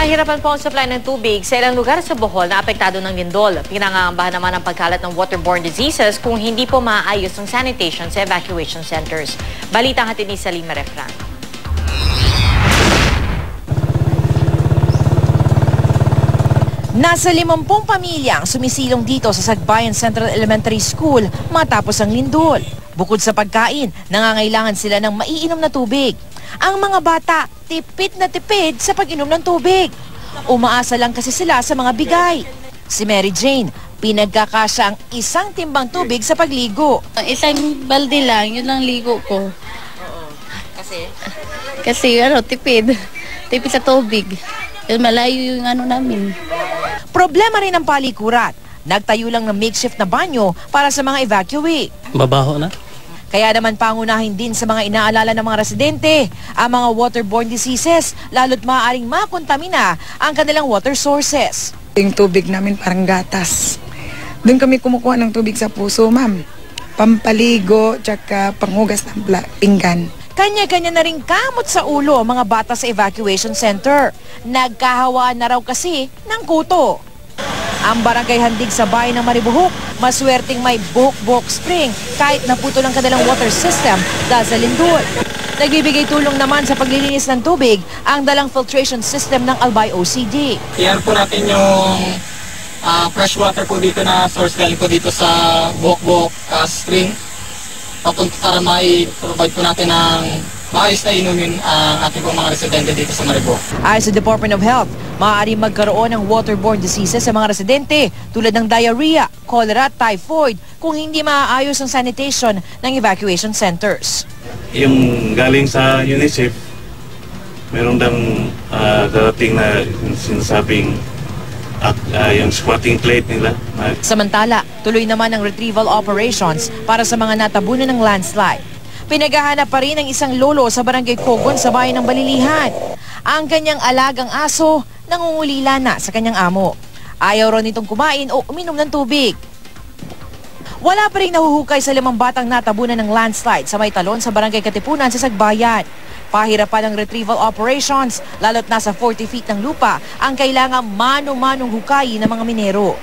Mahirapan po ang supply ng tubig sa ilang lugar sa Bohol na apektado ng lindol. Pinangangambahan naman ang pagkalat ng waterborne diseases kung hindi po maayos ang sanitation sa evacuation centers. Balita hatid ni Salima Refran. Nasa 50 pamilyang sumisilong dito sa Sagbayan Central Elementary School matapos ang lindol. Bukod sa pagkain, nangangailangan sila ng maiinom na tubig. Ang mga bata, tipid na tipid sa pag-inom ng tubig. Umaasa lang kasi sila sa mga bigay. Si Mary Jane, pinagkakasya ang isang timbang tubig sa pagligo. Isang balde lang, yun lang ligo ko. Kasi? Kasi tipid. Tipid sa tubig. Malayo yung namin. Problema rin ang palikuran. Nagtayo lang ng makeshift na banyo para sa mga evacuee. Mabaho na. Kaya naman pangunahin din sa mga inaalala ng mga residente ang mga waterborne diseases, lalo't maaaring makontamina ang kanilang water sources. Yung tubig namin parang gatas. Doon kami kumukuha ng tubig sa puso, ma'am. Pampaligo, tsaka panghugas ng pinggan. Kanya-kanya na rin kamot sa ulo ang mga bata sa evacuation center. Nagkahawaan na raw kasi ng kuto. Ang barangay Handig sa bayan ng Maribohok, maswerteng may buhok-buhok spring kahit naputol ang kanilang water system dahil sa lindol. Nagbibigay tulong naman sa paglilinis ng tubig ang dalang filtration system ng Albay OCD. Iyan po natin yung fresh water po dito na source galing po dito sa buhok-buhok spring. Para mai-provide po natin ng maayos na inumin ang ating mga residente dito sa Maribohok. Ayon sa Department of Health, maaari magkaroon ng waterborne diseases sa mga residente tulad ng diarrhea, cholera, typhoid kung hindi maayos ang sanitation ng evacuation centers. Yung galing sa UNICEF, meron dang darating na sinasabing yung squatting plate nila. Samantala, tuloy naman ang retrieval operations para sa mga natabunan ng landslide. Pinaghahanap pa rin ang isang lolo sa barangay Kogon sa bayan ng Balilihan. Ang kanyang alagang aso nangungulila na sa kanyang amo. Ayaw raw nitong kumain o uminom ng tubig. Wala pa rin nahuhukay sa 5 batang natabunan ng landslide sa may talon sa barangay Katipunan sa Sagbayan. Pahirapan ang retrieval operations, lalo't nasa 40 feet ng lupa ang kailangang mano-manong hukayin ng mga minero.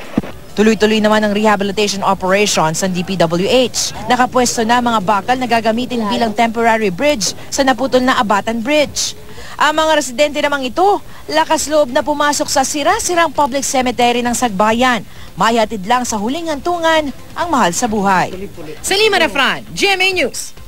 Tuloy-tuloy naman ang rehabilitation operations ng DPWH. Nakapwesto na mga bakal na gagamitin bilang temporary bridge sa naputol na Abatan Bridge. Ang mga residente namang ito, lakas loob na pumasok sa sira-sirang public cemetery ng Sagbayan. Mahihatid lang sa huling hantungan ang mahal sa buhay. Salima Refran, GMA News.